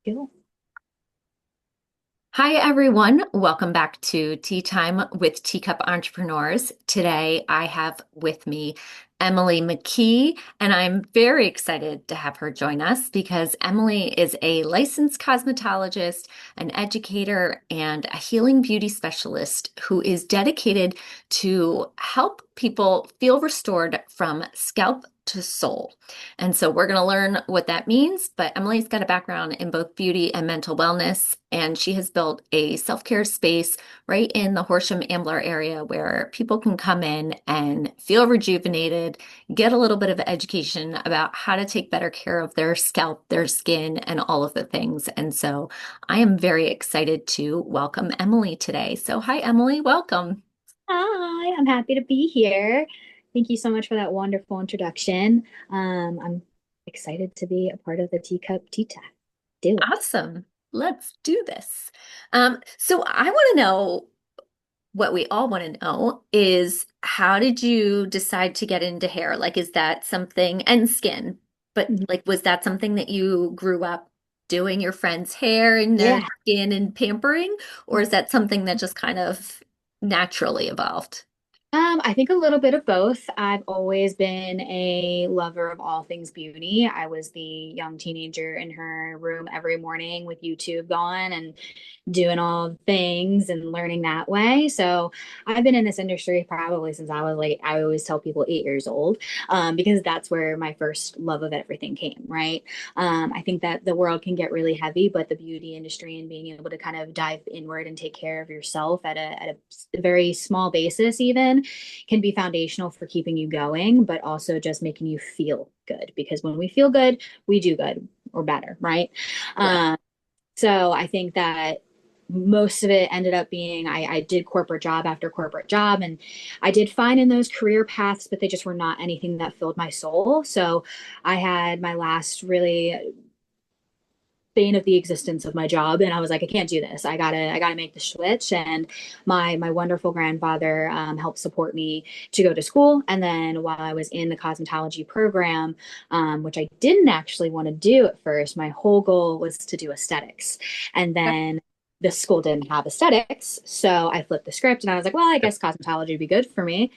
Cool. Hi, everyone. Welcome back to Tea Time with Teacup Entrepreneurs. Today, I have with me Emily McKee, and I'm very excited to have her join us because Emily is a licensed cosmetologist, an educator, and a healing beauty specialist who is dedicated to help people feel restored from scalp to soul. And so we're going to learn what that means. But Emily's got a background in both beauty and mental wellness, and she has built a self-care space right in the Horsham Ambler area where people can come in and feel rejuvenated, get a little bit of education about how to take better care of their scalp, their skin, and all of the things. And so I am very excited to welcome Emily today. So, hi, Emily, welcome. Hi, I'm happy to be here. Thank you so much for that wonderful introduction. I'm excited to be a part of the Teacup Tea Time. Do it. Awesome. Let's do this. So I want to know what we all want to know is how did you decide to get into hair? Like, is that something, and skin, but Mhm. like, was that something that you grew up doing your friend's hair and their Yeah. skin and pampering, or is that something that just kind of naturally evolved? I think a little bit of both. I've always been a lover of all things beauty. I was the young teenager in her room every morning with YouTube going and doing all the things and learning that way. So I've been in this industry probably since I was like, I always tell people 8 years old, because that's where my first love of everything came, right? I think that the world can get really heavy, but the beauty industry and being able to kind of dive inward and take care of yourself at a very small basis, even can be foundational for keeping you going, but also just making you feel good. Because when we feel good, we do good or better, right? Yeah. Um, so I think that most of it ended up being I did corporate job after corporate job, and I did fine in those career paths, but they just were not anything that filled my soul. So I had my last really bane of the existence of my job, and I was like, I can't do this. I gotta make the switch. And my wonderful grandfather helped support me to go to school. And then while I was in the cosmetology program, which I didn't actually want to do at first, my whole goal was to do aesthetics. And then the school didn't have aesthetics, so I flipped the script and I was like, well, I guess cosmetology would be good for me.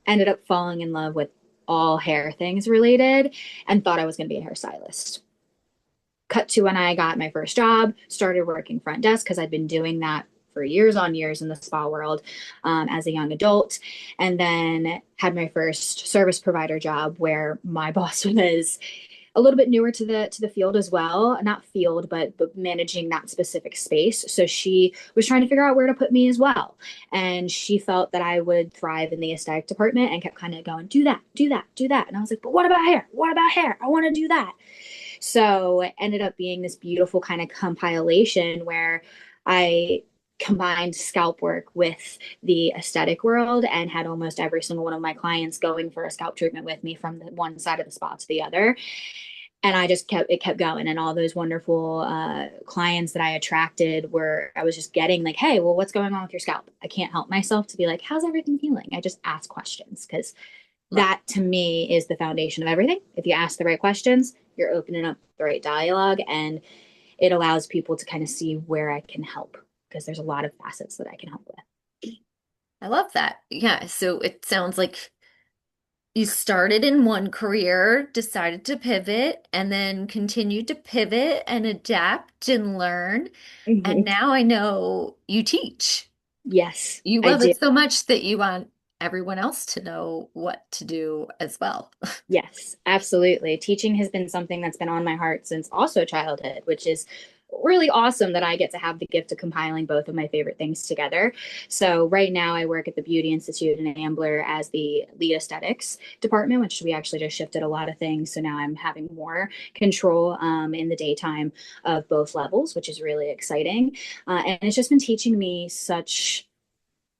Ended up falling in love with all hair things related and thought I was going to be a hairstylist. Cut to when I got my first job, started working front desk because I'd been doing that for years on years in the spa world, as a young adult, and then had my first service provider job where my boss was a little bit newer to the field as well, not field, but managing that specific space. So she was trying to figure out where to put me as well, and she felt that I would thrive in the aesthetic department and kept kind of going, do that, do that, do that. And I was like, but what about hair? What about hair? I want to do that. So it ended up being this beautiful kind of compilation where I combined scalp work with the aesthetic world and had almost every single one of my clients going for a scalp treatment with me from the one side of the spa to the other. And I just kept going. And all those wonderful clients that I attracted were, I was just getting like, hey, well, what's going on with your scalp? I can't help myself to be like, how's everything feeling? I just ask questions because Love. that to me is the foundation of everything. If you ask the right questions, you're opening up the right dialogue, and it allows people to kind of see where I can help because there's a lot of facets that I can help with. I love that. Yeah. So it sounds like you started in one career, decided to pivot, and then continued to pivot and adapt and learn. And Mhm. now I know you teach. Yes, You I love do. it so much that you want everyone else to know what to do as well. Yes, absolutely. Teaching has been something that's been on my heart since also childhood, which is really awesome that I get to have the gift of compiling both of my favorite things together. So right now I work at the Beauty Institute in Ambler as the lead aesthetics department, which we actually just shifted a lot of things. So now I'm having more control in the daytime of both levels, which is really exciting. And it's just been teaching me such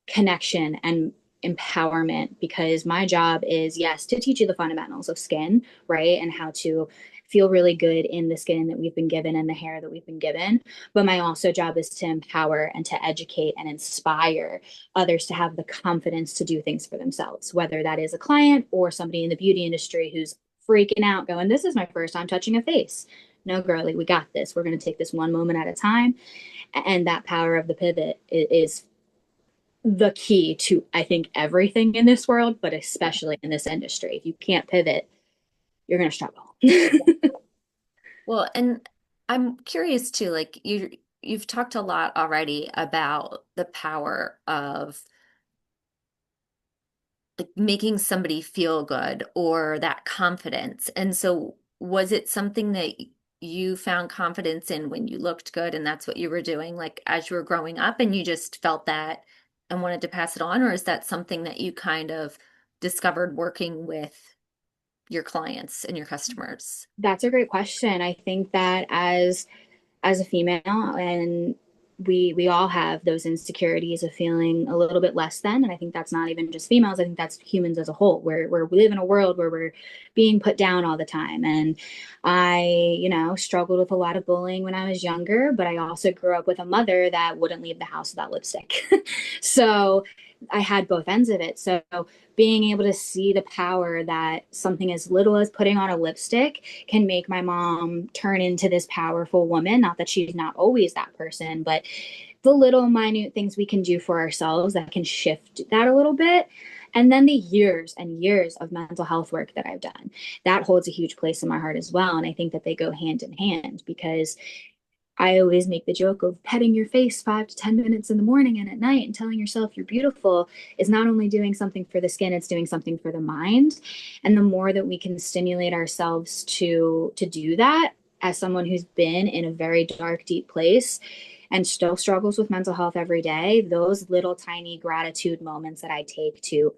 connection and empowerment because my job is, yes, to teach you the fundamentals of skin, right? And how to feel really good in the skin that we've been given and the hair that we've been given. But my also job is to empower and to educate and inspire others to have the confidence to do things for themselves, whether that is a client or somebody in the beauty industry who's freaking out going, this is my first time touching a face. no, girly, we got this. We're going to take this one moment at a time. And that power of the pivot is the key to, I think, everything in this world, but especially in this industry. If you can't pivot, you're going to struggle. Well, and I'm curious too, like you've talked a lot already about the power of like making somebody feel good or that confidence. And so was it something that you found confidence in when you looked good and that's what you were doing like as you were growing up and you just felt that and wanted to pass it on, or is that something that you kind of discovered working with your clients and your customers? That's a great question. I think that as a female, and we all have those insecurities of feeling a little bit less than, and I think that's not even just females. I think that's humans as a whole, where we live in a world where we're being put down all the time. And I, struggled with a lot of bullying when I was younger, but I also grew up with a mother that wouldn't leave the house without lipstick. So I had both ends of it. So being able to see the power that something as little as putting on a lipstick can make my mom turn into this powerful woman. Not that she's not always that person, but the little minute things we can do for ourselves that can shift that a little bit. And then the years and years of mental health work that I've done, that holds a huge place in my heart as well. And I think that they go hand in hand because I always make the joke of petting your face 5 to 10 minutes in the morning and at night and telling yourself you're beautiful is not only doing something for the skin, it's doing something for the mind. And the more that we can stimulate ourselves to do that, as someone who's been in a very dark, deep place and still struggles with mental health every day, those little tiny gratitude moments that I take to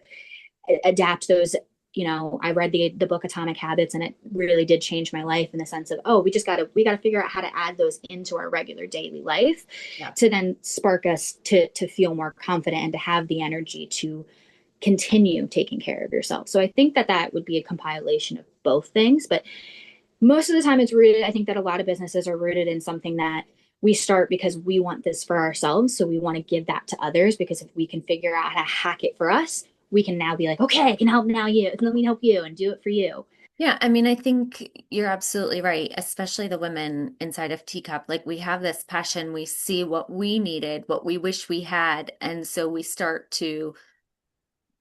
adapt those. I read the book Atomic Habits, and it really did change my life in the sense of, oh, we gotta figure out how to add those into our regular daily life Yeah. to then spark us to feel more confident and to have the energy to continue taking care of yourself. So I think that that would be a compilation of both things, but most of the time it's rooted, I think that a lot of businesses are rooted in something that we start because we want this for ourselves. So we want to give that to others, because if we can figure out how to hack it for us, we can now be like, okay, I can help now you. Let me help you and do it for you. Yeah, I mean, I think you're absolutely right, especially the women inside of Teacup. Like, we have this passion, we see what we needed, what we wish we had, and so we start to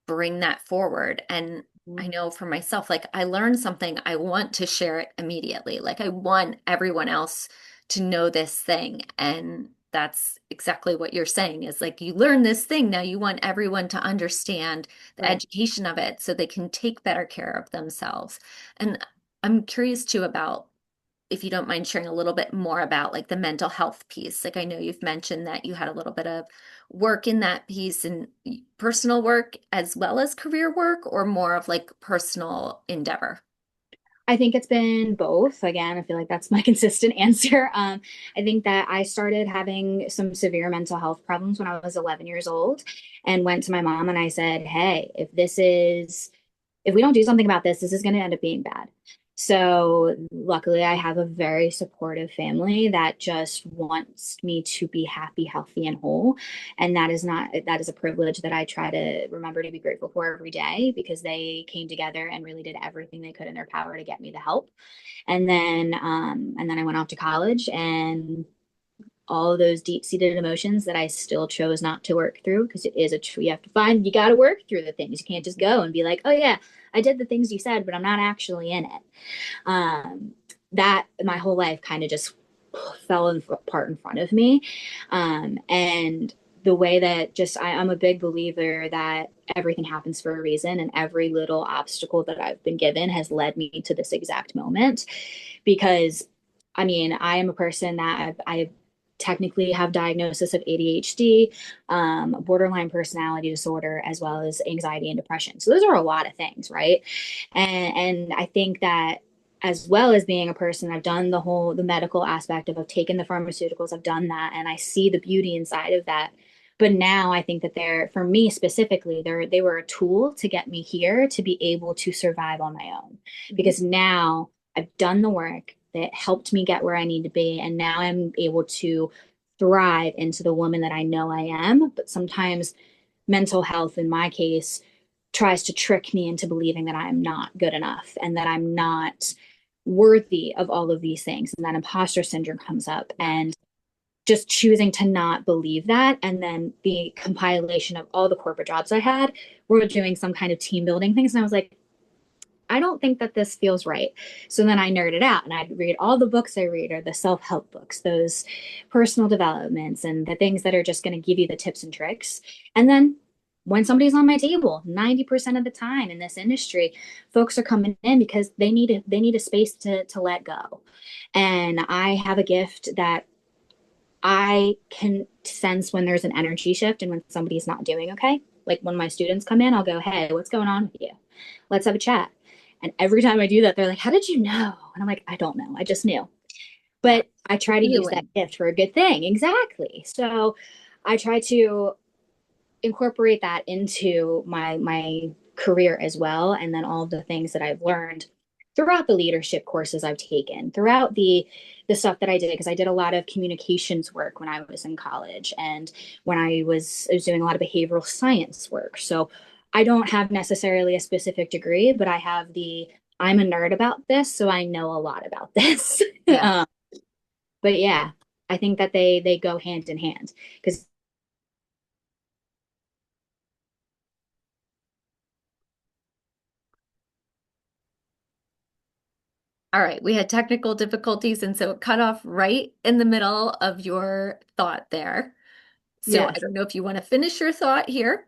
bring that forward. And I know for myself, like I learned something, I want to share it immediately. Like I want everyone else to know this thing. And that's exactly what you're saying is like you learn this thing. Now you want everyone to understand the Right. education of it so they can take better care of themselves. And I'm curious too about if you don't mind sharing a little bit more about like the mental health piece. Like I know you've mentioned that you had a little bit of work in that piece and personal work as well as career work, or more of like personal endeavor. I think it's been both. Again, I feel like that's my consistent answer. I think that I started having some severe mental health problems when I was 11 years old and went to my mom and I said, hey, if we don't do something about this, this is going to end up being bad. So luckily, I have a very supportive family that just wants me to be happy, healthy, and whole. And that is a privilege that I try to remember to be grateful for every day, because they came together and really did everything they could in their power to get me the help. And then I went off to college, and all of those deep-seated emotions that I still chose not to work through, because it is you got to work through the things. You can't just go and be like, oh yeah, I did the things you said, but I'm not actually in it. That my whole life kind of just fell apart in front of me. And the way that I'm a big believer that everything happens for a reason, and every little obstacle that I've been given has led me to this exact moment. Because I mean, I am a person that I technically have diagnosis of ADHD, borderline personality disorder, as well as anxiety and depression. So those are a lot of things, right? And I think that, as well as being a person, I've done the medical aspect of, I've taken the pharmaceuticals, I've done that, and I see the beauty inside of that. But now I think that for me specifically, they were a tool to get me here to be able to survive on my own. Because now I've done the work that helped me get where I need to be, and now I'm able to thrive into the woman that I know I am. But sometimes mental health, in my case, tries to trick me into believing that I'm not good enough and that I'm not worthy of all of these things. And that imposter syndrome comes up, Yeah. and just choosing to not believe that. And then the compilation of all the corporate jobs I had were doing some kind of team building things. And I was like, I don't think that this feels right. So then I nerded out and I'd read all the books I read are the self-help books, those personal developments and the things that are just going to give you the tips and tricks. And then when somebody's on my table, 90% of the time in this industry, folks are coming in because they need a space to let go. And I have a gift that I can sense when there's an energy shift and when somebody's not doing okay. Like when my students come in, I'll go, "Hey, what's going on with you? Let's have a chat." And every time I do that, they're like, "How did you know?" And I'm like, "I don't know. I just knew." Yeah. But I The try to use that feeling. gift for a good thing. Exactly. So I try to incorporate that into my career as well, and then all of the things that I've learned throughout the leadership courses I've taken, throughout the stuff that I did, because I did a lot of communications work when I was in college, and when I was doing a lot of behavioral science work. So I don't have necessarily a specific degree, but I have the I'm a nerd about this, so I know a lot about this. Yeah. But yeah, I think that they go hand in hand because All right. We had technical difficulties, and so it cut off right in the middle of your thought there. So I yes. don't know if you want to finish your thought here.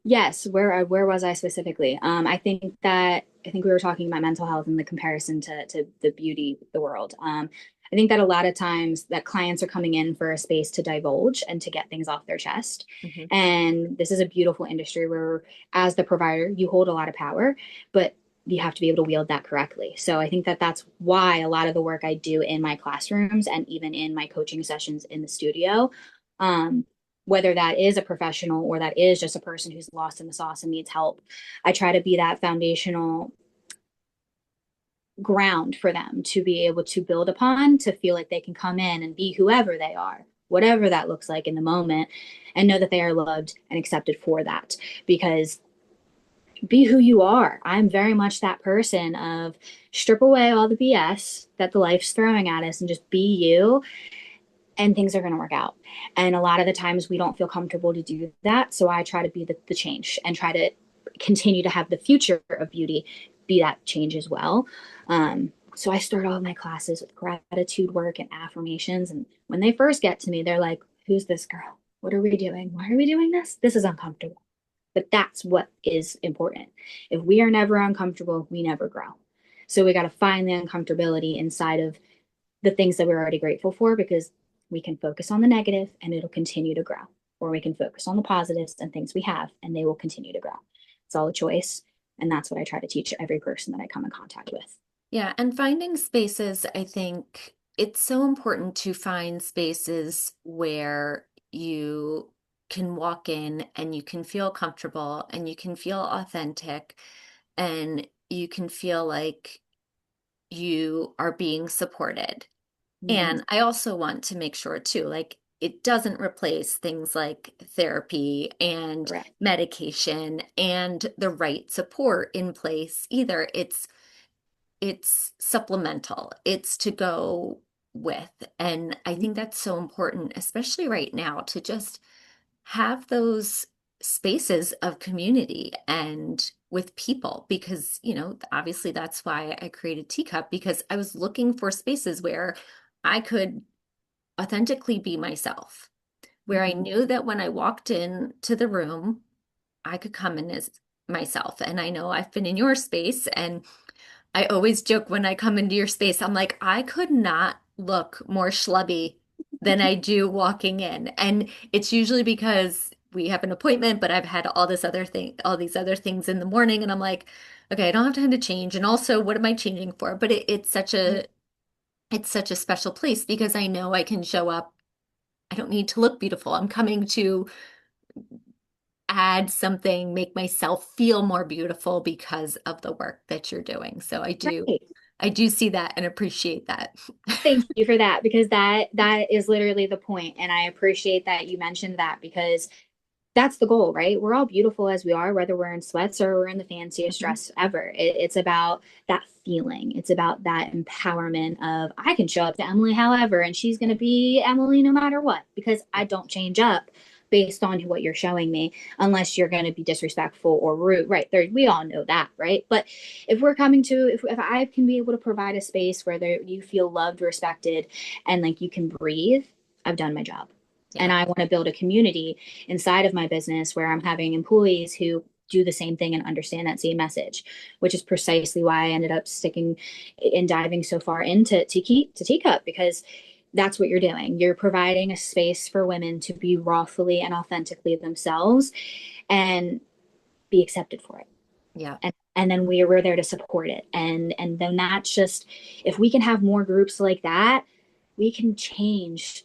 Yes, where was I specifically? I think we were talking about mental health and the comparison to the beauty the world. I think that a lot of times that clients are coming in for a space to divulge and to get things off their chest. Mhm. And this is a beautiful industry where, as the provider, you hold a lot of power, but you have to be able to wield that correctly. So I think that that's why a lot of the work I do in my classrooms and even in my coaching sessions in the studio, um, whether that is a professional or that is just a person who's lost in the sauce and needs help, I try to be that foundational ground for them to be able to build upon, to feel like they can come in and be whoever they are, whatever that looks like in the moment, and know that they are loved and accepted for that. Because be who you are. I'm very much that person of strip away all the BS that the life's throwing at us and just be you, and things are going to work out. And a lot of the times we don't feel comfortable to do that. So I try to be the change and try to continue to have the future of beauty be that change as well. So I start all of my classes with gratitude work and affirmations. And when they first get to me, they're like, "Who's this girl? What are we doing? Why are we doing this? This is uncomfortable." But that's what is important. If we are never uncomfortable, we never grow. So we got to find the uncomfortability inside of the things that we're already grateful for, because we can focus on the negative and it'll continue to grow. Or we can focus on the positives and things we have and they will continue to grow. It's all a choice. And that's what I try to teach every person that I come in contact with. Yeah, and finding spaces, I think it's so important to find spaces where you can walk in and you can feel comfortable and you can feel authentic and you can feel like you are being supported. Mm-hmm. And I also want to make sure too, like it doesn't replace things like therapy and Correct. medication and the right support in place either. It's supplemental. It's to go with. And I think that's so important, especially right now, to just have those spaces of community and with people because, obviously that's why I created Teacup because I was looking for spaces where I could authentically be myself, where I Mm-hmm. knew that when I walked in to the room, I could come in as myself. And I know I've been in your space and I always joke when I come into your space, I'm like, I could not look more schlubby than I do walking in. And it's usually because we have an appointment, but I've had all these other things in the morning, and I'm like, okay, I don't have time to change. And also, what am I changing for? But it's such a special place because I know I can show up. I don't need to look beautiful. I'm coming to add something, make myself feel more beautiful because of the work that you're doing. So Right. I do see that and appreciate that. Thank you for that, because that is literally the point. And I appreciate that you mentioned that, because that's the goal, right? We're all beautiful as we are, whether we're in sweats or we're in the fanciest Mhm. dress ever. It's about that feeling. It's about that empowerment of I can show up to Emily however, and she's going to be Emily no matter what, because I don't change up based on what you're showing me, unless you're going to be disrespectful or rude. Right there, we all know that, right? But if we're coming to, if I can be able to provide a space where there, you feel loved, respected, and like you can breathe, I've done my job. And Yeah. I want to build a community inside of my business where I'm having employees who do the same thing and understand that same message, which is precisely why I ended up sticking and diving so far into teacup, because that's what you're doing. You're providing a space for women to be rawfully and authentically themselves and be accepted for it. Yeah. And then we're there to support it. And then that's just, if we can have more groups like that, we can change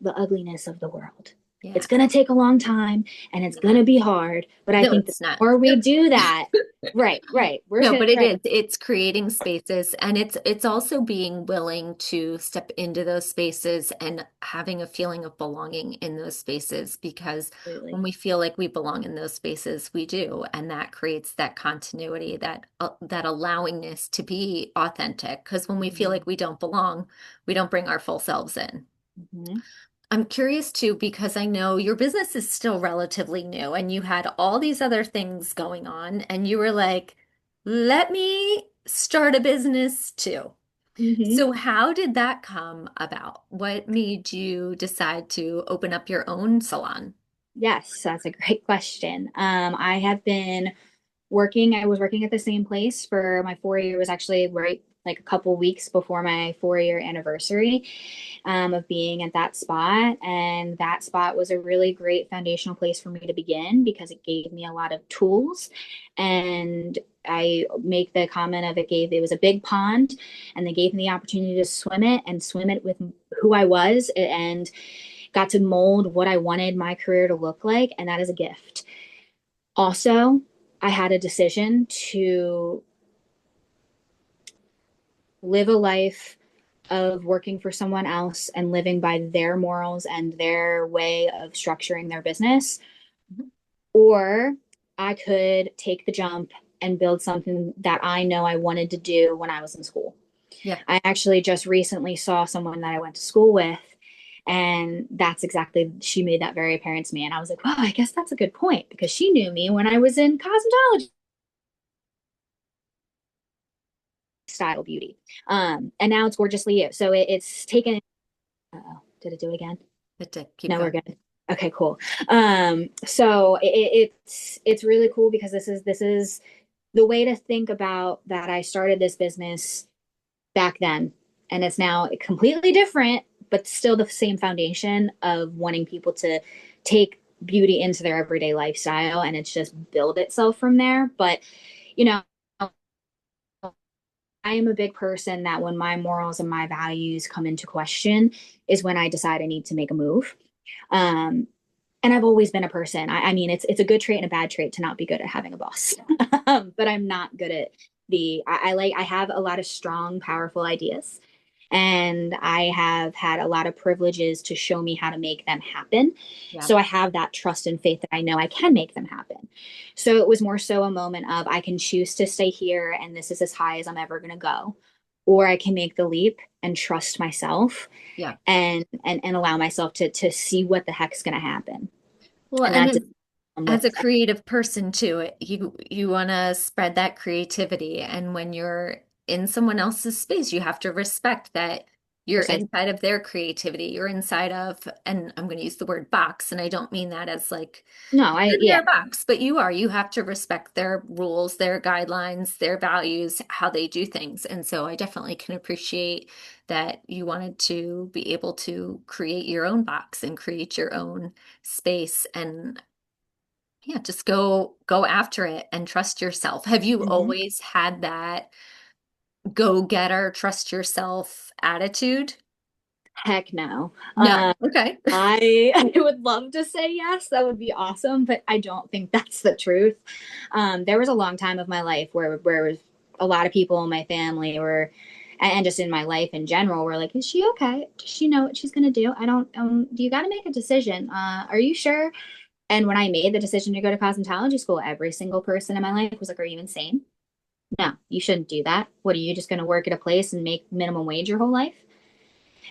the ugliness of the world. Yeah. It's going to take a long time and it's going Yeah. to be hard, but I No, think the it's not. more we do that, right, we're No, going but it to, is. It's creating spaces and it's also being willing to step into those spaces and having a feeling of belonging in those spaces because when absolutely. we feel like we belong in those spaces, we do, and that creates that continuity, that allowingness to be authentic. Because when we feel Mm-hmm. like we don't belong, we don't bring our full selves in. Mm-hmm. I'm curious too, because I know your business is still relatively new and you had all these other things going on, and you were like, let me start a business too. Mm-hmm. So, how did that come about? What made you decide to open up your own salon? Yes, that's a great question. I have been working, I was working at the same place for my 4 year, was actually right like a couple weeks before my 4 year anniversary of being at that spot. And that spot was a really great foundational place for me to begin because it gave me a lot of tools. And I make the comment of it was a big pond and they gave me the opportunity to swim it with who I was and got to mold what I wanted my career to look like. And that is a gift. Also, I had a decision to live a life of working for someone else and living by their morals and their way of structuring their business, Mhm. or I could take the jump and build something that I know I wanted to do when I was in school. Yeah. I actually just recently saw someone that I went to school with, and that's exactly, she made that very apparent to me. And I was like, wow, I guess that's a good point because she knew me when I was in cosmetology style beauty. And now it's gorgeously you. So it's taken, oh, did it do it again? But to keep No, we're going. good. Okay, cool. So it's really cool because this is the way to think about that. I started this business back then, and it's now completely different, but still the same foundation of wanting people to take beauty into their everyday lifestyle, and it's just build itself from there. But you know, I am a big person that when my morals and my values come into question is when I decide I need to make a move. Um, and I've always been a person. I mean, it's a good trait and a bad trait to not be good at having a boss. But I'm not good at I have a lot of strong, powerful ideas. And I have had a lot of privileges to show me how to make them happen. Yeah. So I have that trust and faith that I know I can make them happen. So it was more so a moment of I can choose to stay here and this is as high as I'm ever going to go. Or I can make the leap and trust myself Yeah. and allow myself to see what the heck's going to happen. Well, And and that's as with a creative person too, you want to spread that creativity, and when you're in someone else's space, you have to respect that you're precise. inside of their creativity. You're inside of, and I'm going to use the word box, and I don't mean that as like No, you're in yeah, their box, but you are. You have to respect their rules, their guidelines, their values, how they do things. And so I definitely can appreciate that you wanted to be able to create your own box and create your own space and yeah, just go after it and trust yourself. Have you hmm always had that go-getter, trust yourself attitude? heck no. No. Okay. I would love to say yes, that would be awesome, but I don't think that's the truth. There was a long time of my life where it was a lot of people in my family were, and just in my life in general, were like, "Is she okay? Does she know what she's gonna do? I don't. Do you got to make a decision? Are you sure?" And when I made the decision to go to cosmetology school, every single person in my life was like, "Are you insane? No, you shouldn't do that. What are you just going to work at a place and make minimum wage your whole life?"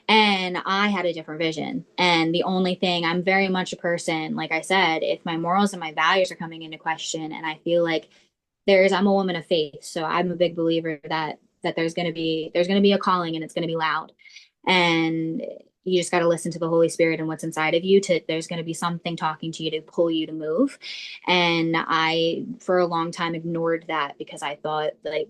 And I had a different vision. And the only thing, I'm very much a person, like I said, if my morals and my values are coming into question, and I feel like I'm a woman of faith. So I'm a big believer that there's going to be a calling, and it's going to be loud. And you just got to listen to the Holy Spirit and what's inside of you to there's going to be something talking to you to pull you to move. And I for a long time ignored that because I thought like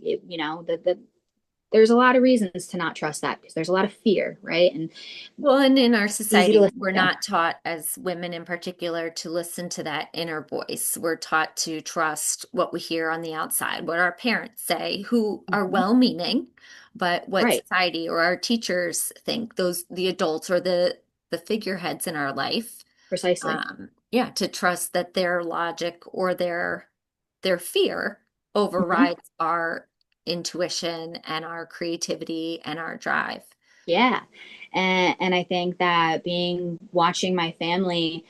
there's a lot of reasons to not trust that because there's a lot of fear, right? And Well, and in our easy to society, listen we're to. not taught as women in particular to listen to that inner voice. We're taught to trust what we hear on the outside, what our parents say, who are Mhm. well-meaning, but what Right. society or our teachers think, those the adults or the figureheads in our life. Precisely. Yeah, to trust that their logic or their fear Hmm. overrides our intuition and our creativity and our drive. Yeah. And I think that being watching my family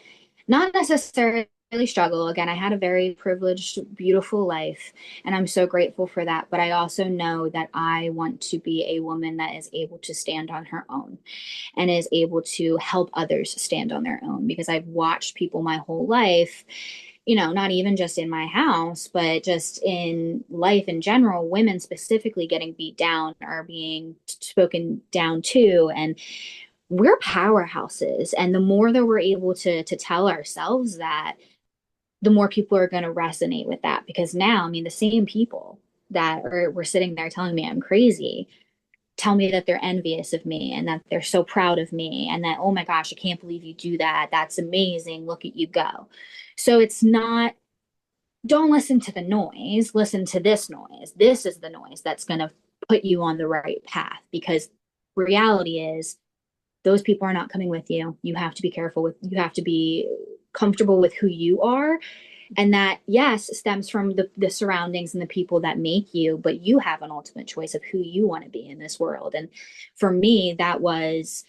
not necessarily struggle. Again, I had a very privileged, beautiful life, and I'm so grateful for that. But I also know that I want to be a woman that is able to stand on her own and is able to help others stand on their own because I've watched people my whole life, not even just in my house, but just in life in general, women specifically getting beat down or being spoken down to. And we're powerhouses. And the more that we're able to tell ourselves that, the more people are going to resonate with that. Because now, I mean, the same people that were sitting there telling me I'm crazy tell me that they're envious of me and that they're so proud of me and that, oh my gosh, I can't believe you do that. That's amazing. Look at you go. So it's not, don't listen to the noise, listen to this noise. This is the noise that's going to put you on the right path because reality is those people are not coming with you. You have to be careful with, you have to be comfortable with who you are. And that, yes, stems from the surroundings and the people that make you, but you have an ultimate choice of who you want to be in this world. And for me, that was,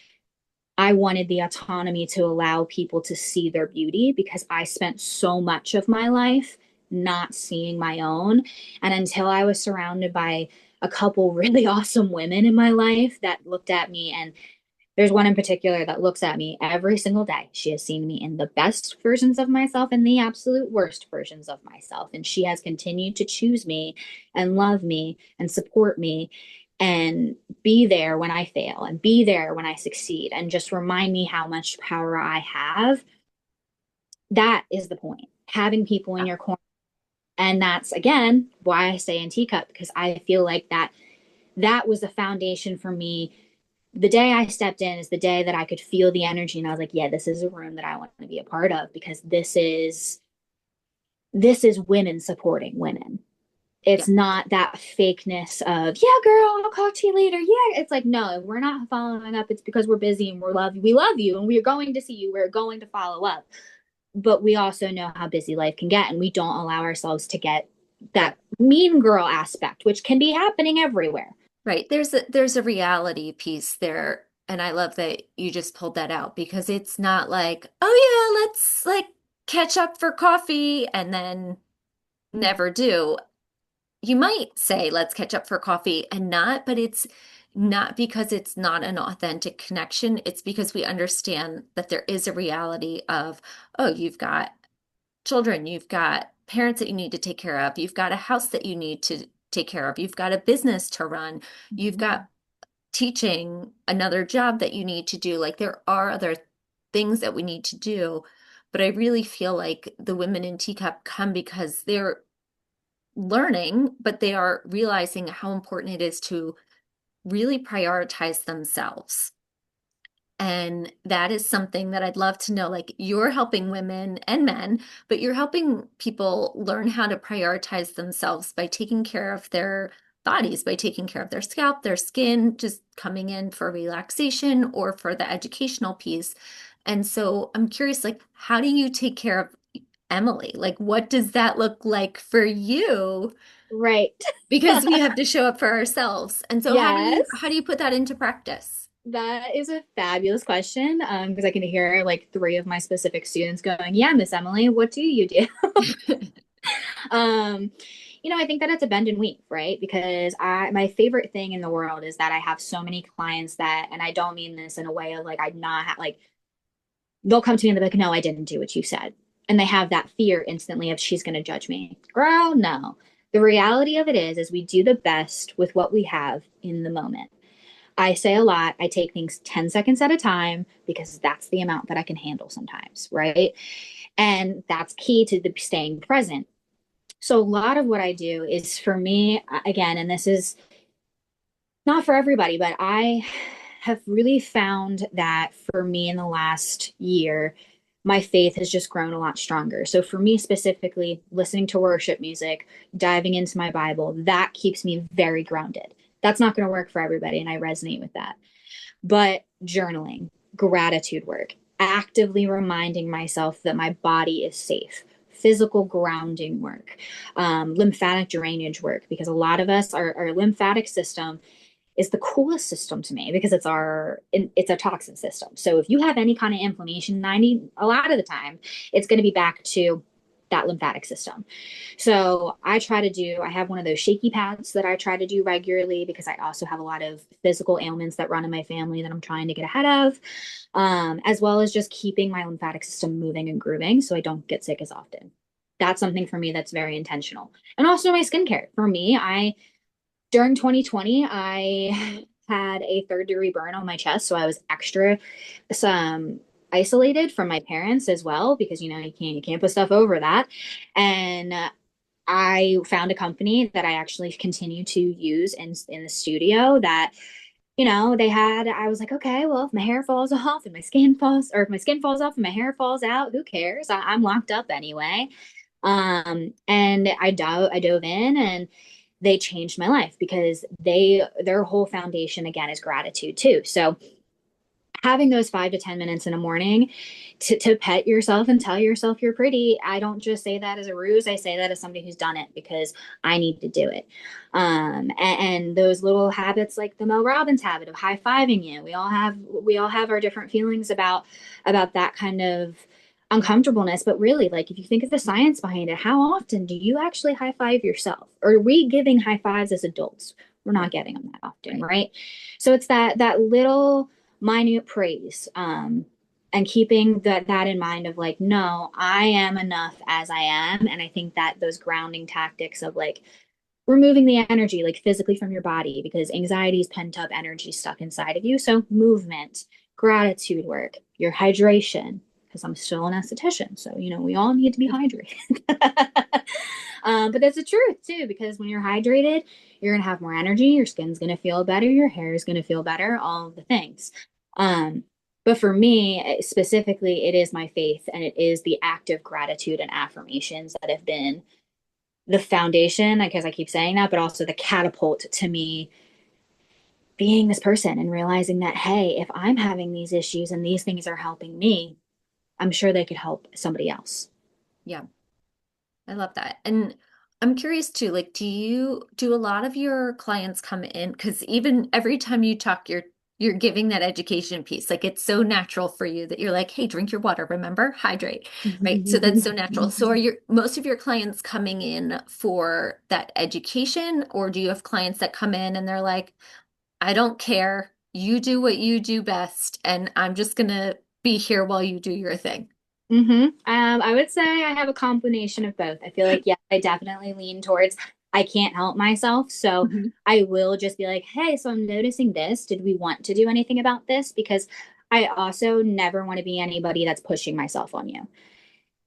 I wanted the autonomy to allow people to see their beauty because I spent so much of my life not seeing my own. And until I was surrounded by a couple really awesome women in my life that looked at me, and there's one in particular that looks at me every single day. She has seen me in the best versions of myself and the absolute worst versions of myself. And she has continued to choose me and love me and support me and be there when I fail and be there when I succeed and just remind me how much power I have. That is the point. Having people in Yeah. your corner. And that's again why I say in teacup, because I feel like that was the foundation for me. The day I stepped in is the day that I could feel the energy and I was like, yeah, this is a room that I want to be a part of because this is women supporting women. Yeah. It's not that fakeness of, yeah, girl, I'll talk to you later. Yeah. It's like, no, if we're not following up, it's because we're busy and we love you and we're going to see you. We're going to follow up. But we also know how busy life can get and we don't allow ourselves to get that mean girl aspect, which can be happening everywhere. Right. There's a reality piece there, and I love that you just pulled that out because it's not like, oh yeah, let's like catch up for coffee and then never do. You might say let's catch up for coffee and not, but it's not because it's not an authentic connection. It's because we understand that there is a reality of, oh, you've got children, you've got parents that you need to take care of, you've got a house that you need to take care of, you've got a business to run, you've got teaching, another job that you need to do. Like there are other things that we need to do. But I really feel like the women in Teacup come because they're learning, but they are realizing how important it is to really prioritize themselves. And that is something that I'd love to know. Like you're helping women and men, but you're helping people learn how to prioritize themselves by taking care of their bodies, by taking care of their scalp, their skin, just coming in for relaxation or for the educational piece. And so I'm curious, like, how do you take care of Emily? Like, what does that look like for you? Right. Because we have to show up for ourselves. And so Yes. how do you put that into practice? That is a fabulous question because I can hear like three of my specific students going, "Yeah, Miss Emily, what do you do?" um, I think that it's a bend and weave, right? Because my favorite thing in the world is that I have so many clients that, and I don't mean this in a way of like I'm not like they'll come to me and they're like, "No, I didn't do what you said," and they have that fear instantly of she's going to judge me. Girl, no. The reality of it is we do the best with what we have in the moment. I say a lot. I take things 10 seconds at a time because that's the amount that I can handle sometimes, right? And that's key to the staying present. So a lot of what I do is for me, again, and this is not for everybody, but I have really found that for me in the last year, my faith has just grown a lot stronger. So for me specifically, listening to worship music, diving into my Bible, that keeps me very grounded. That's not going to work for everybody, and I resonate with that. But journaling, gratitude work, actively reminding myself that my body is safe, physical grounding work, lymphatic drainage work, because a lot of us, our lymphatic system is the coolest system to me because it's a toxin system. So if you have any kind of inflammation, 90 a lot of the time, it's going to be back to that lymphatic system. So I have one of those shaky pads that I try to do regularly because I also have a lot of physical ailments that run in my family that I'm trying to get ahead of, as well as just keeping my lymphatic system moving and grooving so I don't get sick as often. That's something for me that's very intentional. And also my skincare. For me, during 2020, I had a third-degree burn on my chest, so I was extra some isolated from my parents as well because you can't put stuff over that. And I found a company that I actually continue to use in the studio that they had. I was like, okay, well, if my hair falls off and my skin falls, or if my skin falls off and my hair falls out, who cares? I'm locked up anyway. And I dove in, and they changed my life because their whole foundation again is gratitude too. So having those 5 to 10 minutes in the morning to pet yourself and tell yourself you're pretty. I don't just say that as a ruse. I say that as somebody who's done it because I need to do it. And those little habits like the Mel Robbins habit of high-fiving you. We all have our different feelings about that kind of uncomfortableness. But really, like if you think of the science behind it, how often do you actually high five yourself? Or are we giving high fives as adults? We're not getting them that often, Right. right? So it's that little minute praise, and keeping that in mind of like, no, I am enough as I am. And I think that those grounding tactics of like removing the energy like physically from your body because anxiety is pent up energy stuck inside of you. So movement, gratitude work, your hydration, because I'm still an esthetician, so we all need to be hydrated. But that's the truth too, because when you're hydrated, you're gonna have more energy, your skin's gonna feel better, your hair is gonna feel better, all of the things. um, but for me specifically, it is my faith and it is the active gratitude and affirmations that have been the foundation, because I keep saying that, but also the catapult to me being this person and realizing that, hey, if I'm having these issues and these things are helping me, I'm sure they could help somebody else. Yeah, I love that. And I'm curious too, like, do a lot of your clients come in? Because even every time you talk, you're giving that education piece. Like it's so natural for you that you're like, hey, drink your water, remember? Hydrate, right? So that's so natural. So are your most of your clients coming in for that education, or do you have clients that come in and they're like, I don't care. You do what you do best, and I'm just gonna be here while you do your thing. I would say I have a combination of both. I feel like, yeah, I definitely lean towards I can't help myself. So Mhm. I will just be like, hey, so I'm noticing this. Did we want to do anything about this? Because I also never want to be anybody that's pushing myself on you.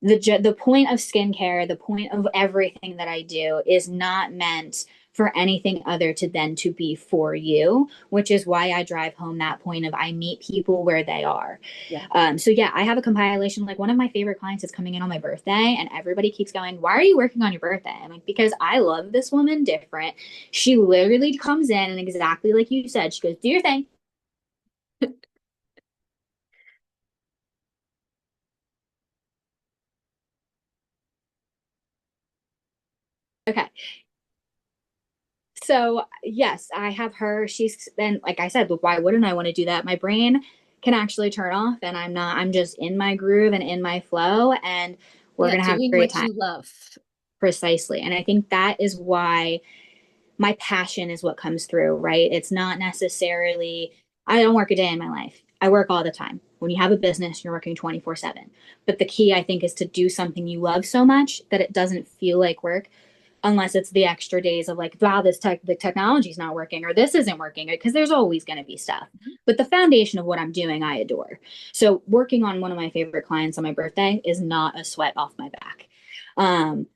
The point of skincare, the point of everything that I do is not meant for anything other to than to be for you, which is why I drive home that point of I meet people where they are. Yeah. So yeah, I have a compilation. Like one of my favorite clients is coming in on my birthday, and everybody keeps going, "Why are you working on your birthday?" I'm like, "Because I love this woman different." She literally comes in and exactly like you said, she goes, "Do your thing." Okay. So yes, I have her. She's then, like I said, why wouldn't I want to do that? My brain can actually turn off and I'm just in my groove and in my flow and we're Yeah, going to have a doing great what time. you love. Precisely. And I think that is why my passion is what comes through, right? It's not necessarily, I don't work a day in my life. I work all the time. When you have a business, you're working 24/7. But the key, I think, is to do something you love so much that it doesn't feel like work, unless it's the extra days of like, wow, the technology's not working or this isn't working, because there's always going to be stuff. But the foundation of what I'm doing, I adore. So working on one of my favorite clients on my birthday is not a sweat off my back. Um,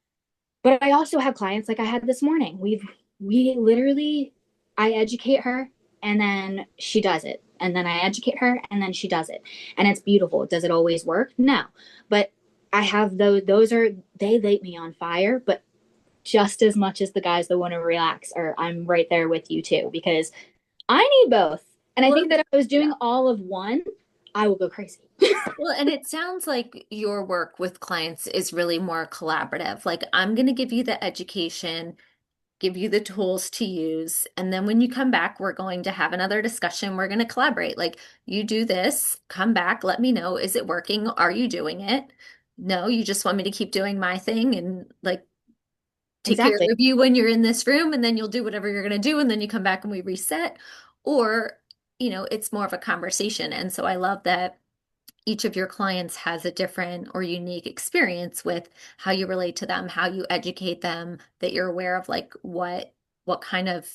but I also have clients like I had this morning. We literally, I educate her and then she does it. And then I educate her and then she does it. And it's beautiful. Does it always work? No. But I have those are, they light me on fire, but just as much as the guys that want to relax, or I'm right there with you too, because I need both. And I think Well, that if I was yeah. doing all of one, I will go crazy. Well, and it sounds like your work with clients is really more collaborative. Like, I'm going to give you the education, give you the tools to use, and then when you come back, we're going to have another discussion. We're going to collaborate. Like, you do this, come back, let me know, is it working? Are you doing it? No, you just want me to keep doing my thing and like take care Exactly. of you when you're in this room, and then you'll do whatever you're going to do, and then you come back and we reset. Or, it's more of a conversation. And so I love that each of your clients has a different or unique experience with how you relate to them, how you educate them, that you're aware of like what kind of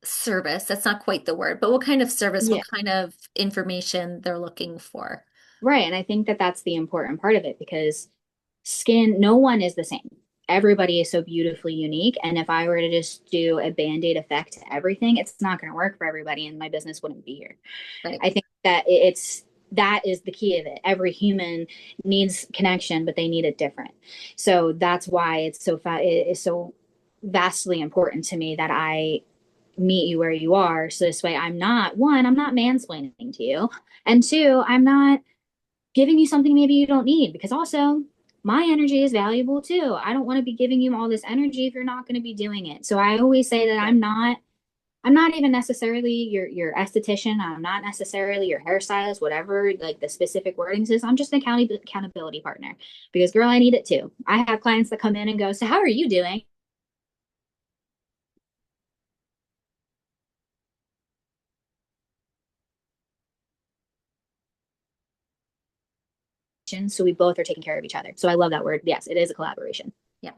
service, that's not quite the word, but what kind of service, what Yeah. kind of information they're looking for. Right. And I think that that's the important part of it, because skin, no one is the same. Everybody is so beautifully unique. And if I were to just do a band-aid effect to everything, it's not going to work for everybody and my business wouldn't be here. Right. I think that it's that is the key of it. Every human needs connection, but they need it different. So that's why it is so vastly important to me that I meet you where you are. So this way I'm not mansplaining to you. And two, I'm not giving you something maybe you don't need, because also my energy is valuable too. I don't want to be giving you all this energy if you're not going to be doing it. So I always say that Right. I'm not even necessarily your esthetician. I'm not necessarily your hairstylist, whatever like the specific wordings is. I'm just an accountability partner, because girl, I need it too. I have clients that come in and go, so how are you doing? So we both are taking care of each other. So I love that word. Yes, it is a collaboration. Yeah.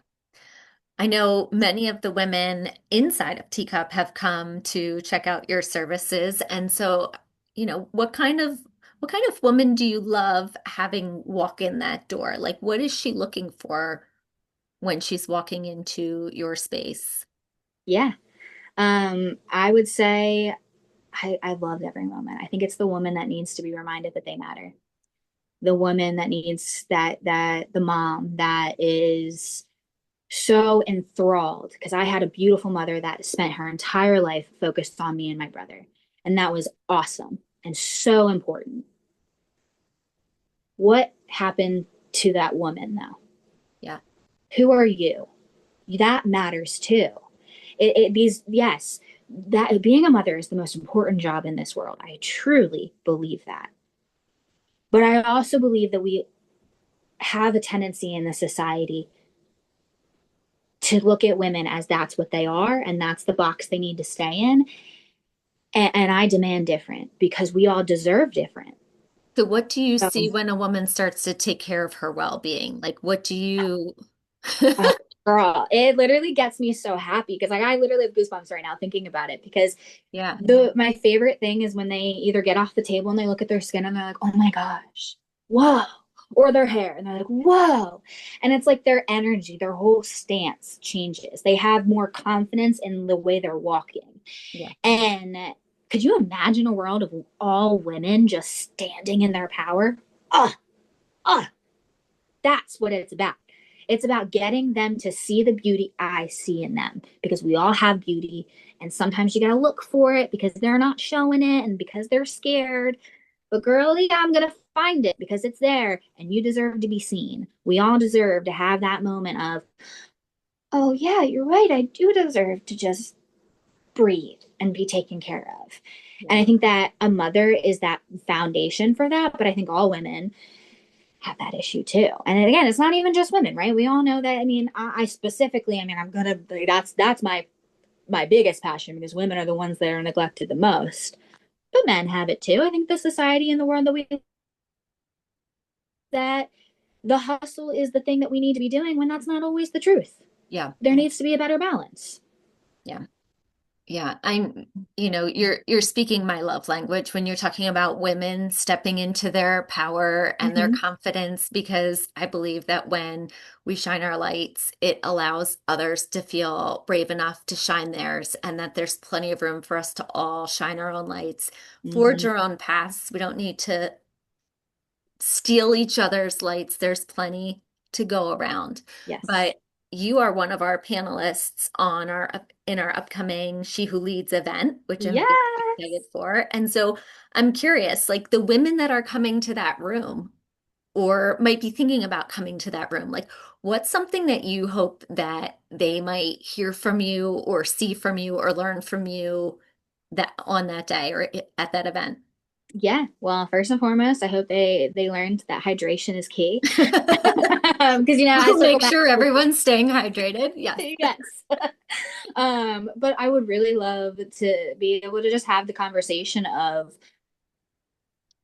I know many of the women inside of Teacup have come to check out your services. And so, what kind of woman do you love having walk in that door? Like, what is she looking for when she's walking into your space? Yeah. I would say I loved every moment. I think it's the woman that needs to be reminded that they matter. The woman that needs that the mom that is so enthralled, because I had a beautiful mother that spent her entire life focused on me and my brother. And that was awesome and so important. What happened to that woman though? Yeah. Who are you? That matters too. These, yes, that being a mother is the most important job in this world. I truly believe that. But I also believe that we have a tendency in the society to look at women as that's what they are and that's the box they need to stay in. And I demand different, because we all deserve different. So what do you So, see when a woman starts to take care of her well-being? Like, what do you? oh, girl, it literally gets me so happy, because like I literally have goosebumps right now thinking about it, because Yeah. the my favorite thing is when they either get off the table and they look at their skin and they're like, oh my gosh, whoa. Or their hair and they're like, whoa. And it's like their energy, their whole stance changes. They have more confidence in the way they're walking. Yeah. And could you imagine a world of all women just standing in their power? Ah, ah, that's what it's about. It's about getting them to see the beauty I see in them, because we all have beauty. And sometimes you got to look for it because they're not showing it and because they're scared. But girlie, I'm going to find it because it's there and you deserve to be seen. We all deserve to have that moment of, oh, yeah, you're right. I do deserve to just breathe and be taken care of. And Yeah. I think that a mother is that foundation for that. But I think all women have that issue too. And again, it's not even just women, right? We all know that. I mean, I specifically, I mean, I'm gonna that's my biggest passion because women are the ones that are neglected the most. But men have it too. I think the society and the world that we that the hustle is the thing that we need to be doing when that's not always the truth. Yeah. There needs to be a better balance. Yeah. Yeah, you're speaking my love language when you're talking about women stepping into their power and their Mm-hmm. confidence, because I believe that when we shine our lights, it allows others to feel brave enough to shine theirs, and that there's plenty of room for us to all shine our own lights, forge Mm-hmm. our own paths. We don't need to steal each other's lights. There's plenty to go around. Yes. But you are one of our panelists on in our upcoming She Who Leads event, which I'm very excited Yes. for. And so I'm curious, like the women that are coming to that room or might be thinking about coming to that room, like what's something that you hope that they might hear from you or see from you or learn from you that on that day or at that event? Yeah. Well, first and foremost, I hope they learned that hydration is key. Because I We'll circle make back. sure everyone's staying hydrated. Yes. Yes. But I would really love to be able to just have the conversation of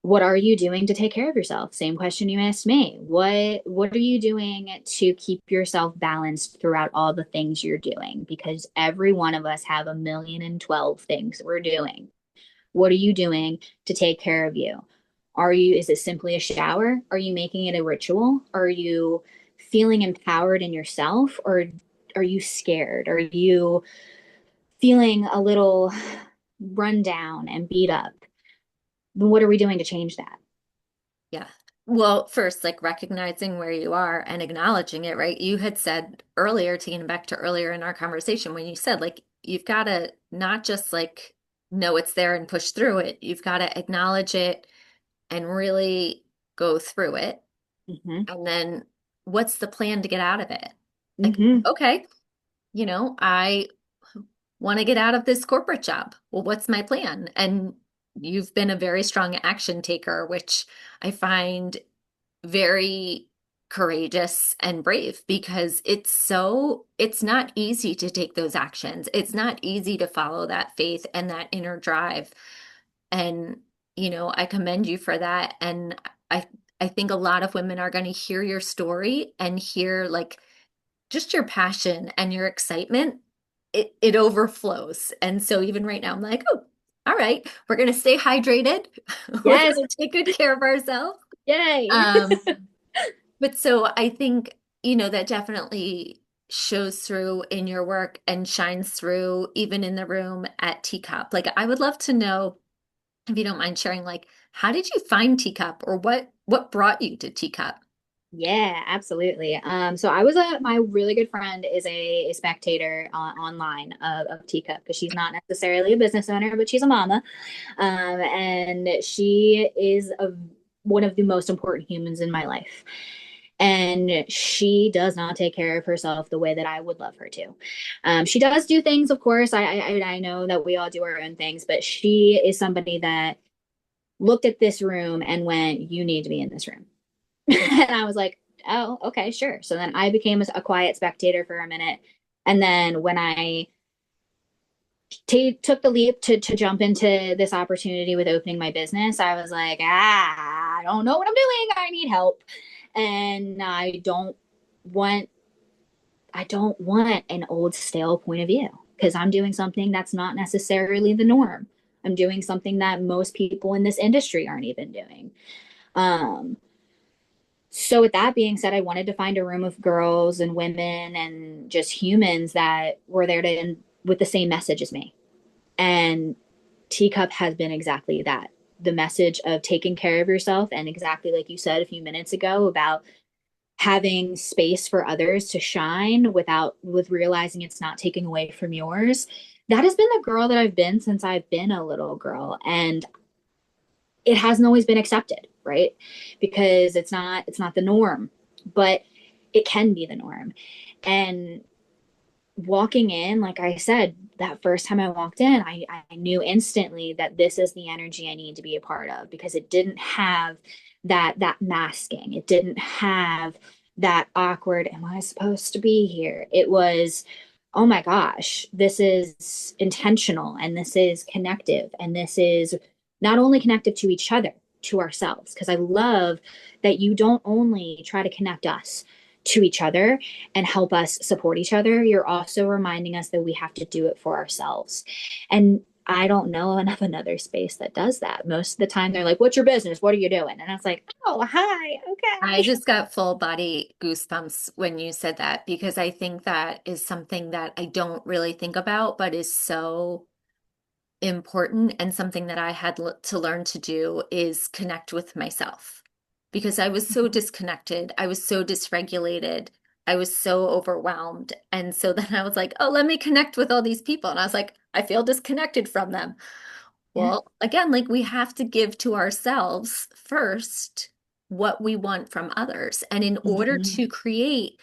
what are you doing to take care of yourself? Same question you asked me. What are you doing to keep yourself balanced throughout all the things you're doing? Because every one of us have 1,012 things we're doing. What are you doing to take care of you? Is it simply a shower? Are you making it a ritual? Are you feeling empowered in yourself, or are you scared? Are you feeling a little run down and beat up? What are we doing to change that? Yeah. Well, first, like recognizing where you are and acknowledging it, right? You had said earlier, taking back to earlier in our conversation, when you said, like, you've got to not just like know it's there and push through it, you've got to acknowledge it and really go through it. Mm-hmm. And then what's the plan to get out of it? Like, Mm-hmm. okay, I want to get out of this corporate job. Well, what's my plan? And you've been a very strong action taker, which I find very courageous and brave because it's not easy to take those actions. It's not easy to follow that faith and that inner drive. And, I commend you for that. And I, I think a lot of women are going to hear your story and hear like just your passion and your excitement. It overflows. And so even right now, I'm like, oh, all right, we're going to stay hydrated. We're Yes. going to take good care of ourselves. Yay. Um, but so I think, that definitely shows through in your work and shines through even in the room at Teacup. Like I would love to know, if you don't mind sharing, like how did you find Teacup or what brought you to Teacup? Yeah, absolutely. So my really good friend is a spectator online of Teacup because she's not necessarily a business owner, but she's a mama. And she is one of the most important humans in my life. And she does not take care of herself the way that I would love her to. She does do things, of course. I know that we all do our own things, but she is somebody that looked at this room and went, "You need to be in this room." And I was like, "Oh, okay, sure." So then I became a quiet spectator for a minute. And then when I took the leap to jump into this opportunity with opening my business, I was like, I don't know what I'm doing. I need help. And want I don't want an old stale point of view because I'm doing something that's not necessarily the norm. I'm doing something that most people in this industry aren't even doing. Um, so with that being said, I wanted to find a room of girls and women and just humans that were there to with the same message as me. And Teacup has been exactly that. The message of taking care of yourself, and exactly like you said a few minutes ago about having space for others to shine with realizing it's not taking away from yours. That has been the girl that I've been since I've been a little girl. And it hasn't always been accepted, right? Because it's not the norm, but it can be the norm. And walking in, like I said, that first time I walked in, I knew instantly that this is the energy I need to be a part of, because it didn't have that masking. It didn't have that awkward, am I supposed to be here? It was, oh my gosh, this is intentional, and this is connective, and this is not only connective to each other, to ourselves. Because I love that you don't only try to connect us to each other and help us support each other, you're also reminding us that we have to do it for ourselves. And I don't know of another space that does that. Most of the time, they're like, "What's your business? What are you doing?" And I was like, "Oh, hi, I okay." just got full body goosebumps when you said that because I think that is something that I don't really think about, but is so important and something that I had to learn to do is connect with myself because I was so Mhm. disconnected. I was so dysregulated. I was so overwhelmed. And so then I was like, oh, let me connect with all these people. And I was like, I feel disconnected from them. Yeah. Well, again, like we have to give to ourselves first what we want from others. And in order Mhm. to create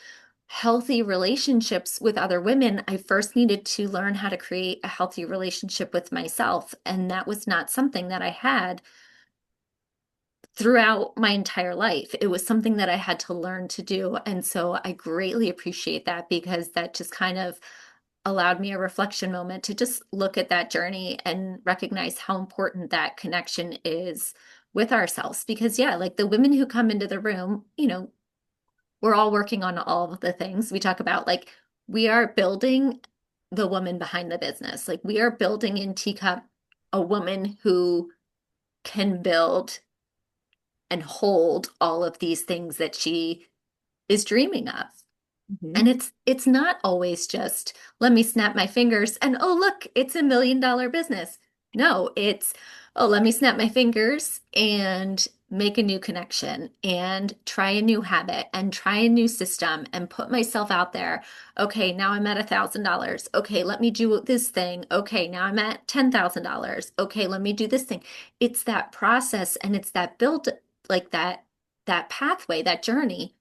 healthy relationships with other women, I first needed to learn how to create a healthy relationship with myself. And that was not something that I had throughout my entire life. It was something that I had to learn to do. And so I greatly appreciate that because that just kind of allowed me a reflection moment to just look at that journey and recognize how important that connection is with ourselves. Because, yeah, like the women who come into the room, we're all working on all of the things we talk about. Like, we are building the woman behind the business. Like, we are building in Teacup a woman who can build and hold all of these things that she is dreaming of. Mhm. And it's not always just let me snap my fingers and oh look, it's $1 million business. No, it's oh let me snap my fingers and make a new connection and try a new habit and try a new system and put myself out there. Okay, now I'm at $1,000. Okay, let me do this thing. Okay, now I'm at $10,000. Okay, let me do this thing. It's that process and it's that build like that pathway, that journey,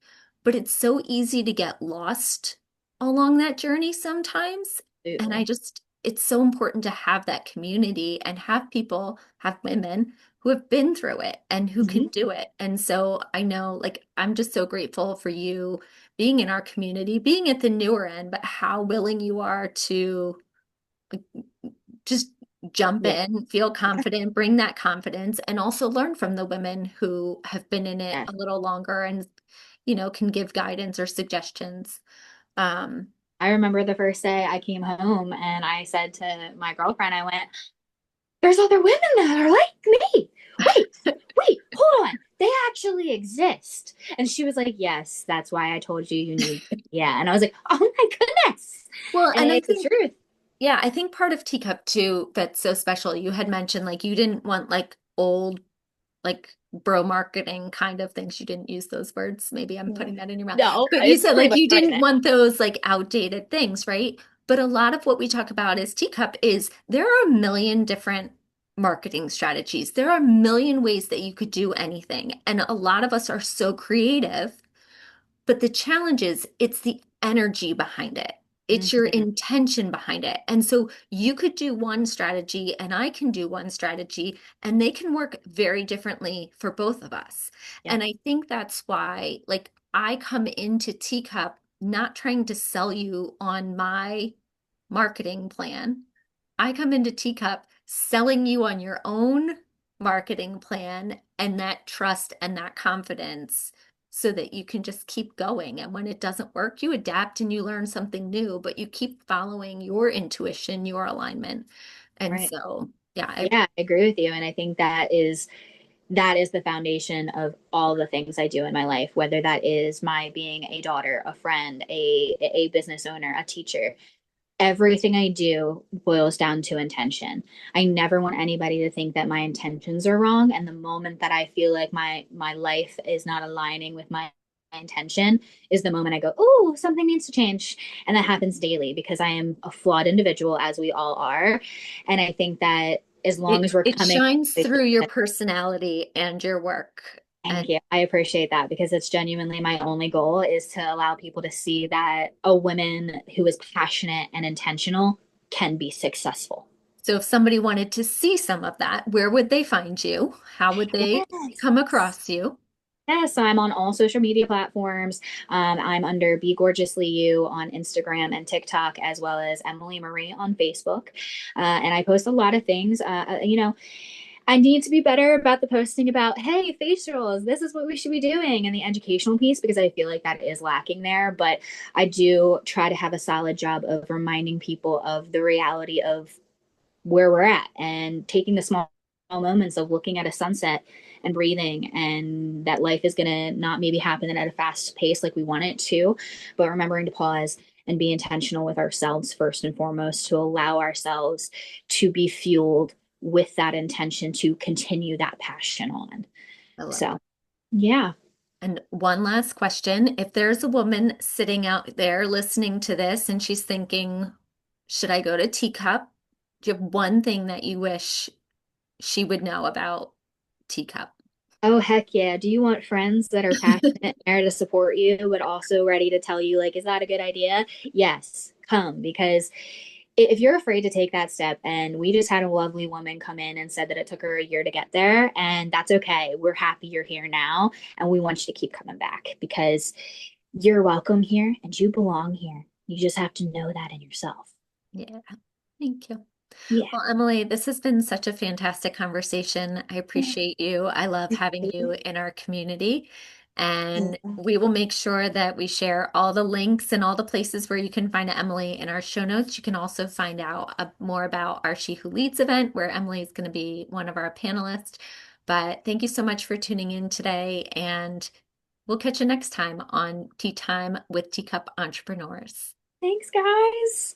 but it's so easy to get lost along that journey sometimes. And Absolutely. it's so important to have that community and have people, have women who have been through it and who can Mhm. do it. And so I know, like, I'm just so grateful for you being in our community, being at the newer end, but how willing you are to like, just jump Yeah. in, feel confident, bring that confidence, and also learn from the women who have been in it Yeah. a little longer and can give guidance or suggestions. Um, I remember the first day I came home and I said to my girlfriend, I went, "There's other women that are like me. Wait, hold on. They actually exist." And she was like, "Yes, that's why I told you you need." Yeah. And I was like, "Oh my goodness." well, And and I it's the think, truth. yeah, I think part of Teacup too that's so special. You had mentioned like you didn't want like old, like bro marketing kind of things. You didn't use those words. Maybe I'm putting that in your mouth. No, But you it's said pretty like much you what I didn't meant. want those like outdated things, right? But a lot of what we talk about as Teacup is there are a million different marketing strategies. There are a million ways that you could do anything. And a lot of us are so creative. But the challenge is it's the energy behind it. It's your Mhm. intention behind it. And so you could do one strategy and I can do one strategy and they can work very differently for both of us. Yep. And I think that's why like I come into Teacup not trying to sell you on my marketing plan. I come into Teacup selling you on your own marketing plan and that trust and that confidence so that you can just keep going. And when it doesn't work, you adapt and you learn something new, but you keep following your intuition, your alignment. And Right. so, yeah, Yeah, I agree with you. And I think that is the foundation of all the things I do in my life, whether that is my being a daughter, a friend, a business owner, a teacher. Everything I do boils down to intention. I never want anybody to think that my intentions are wrong. And the moment that I feel like my life is not aligning with my intention is the moment I go, "Oh, something needs to change." And that happens daily because I am a flawed individual, as we all are. And I think that as long it as we're it coming, shines through your personality and your work. Thank you. I appreciate that because it's genuinely my only goal is to allow people to see that a woman who is passionate and intentional can be successful. So if somebody wanted to see some of that, where would they find you? How would they come Yes. across you? Yeah, so I'm on all social media platforms. I'm under Be Gorgeously You on Instagram and TikTok, as well as Emily Marie on Facebook. And I post a lot of things. I need to be better about the posting about, hey, facials, this is what we should be doing, and the educational piece, because I feel like that is lacking there. But I do try to have a solid job of reminding people of the reality of where we're at and taking the small moments of looking at a sunset and breathing, and that life is going to not maybe happen at a fast pace like we want it to, but remembering to pause and be intentional with ourselves first and foremost, to allow ourselves to be fueled with that intention to continue that passion on. I love it. So yeah. And one last question. If there's a woman sitting out there listening to this and she's thinking, should I go to Teacup? Do you have one thing that you wish she would know about Teacup? Oh, heck yeah. Do you want friends that are passionate and there to support you, but also ready to tell you, like, is that a good idea? Yes, come. Because if you're afraid to take that step, and we just had a lovely woman come in and said that it took her a year to get there, and that's okay. We're happy you're here now, and we want you to keep coming back because you're welcome here and you belong here. You just have to know that in yourself. Yeah, thank you. Yeah. Well, Emily, this has been such a fantastic conversation. I appreciate you. I love having you in our community. And we will make sure that we share all the links and all the places where you can find Emily in our show notes. You can also find out more about our She Who Leads event, where Emily is going to be one of our panelists. But thank you so much for tuning in today, and we'll catch you next time on Tea Time with Teacup Entrepreneurs. Thanks, guys.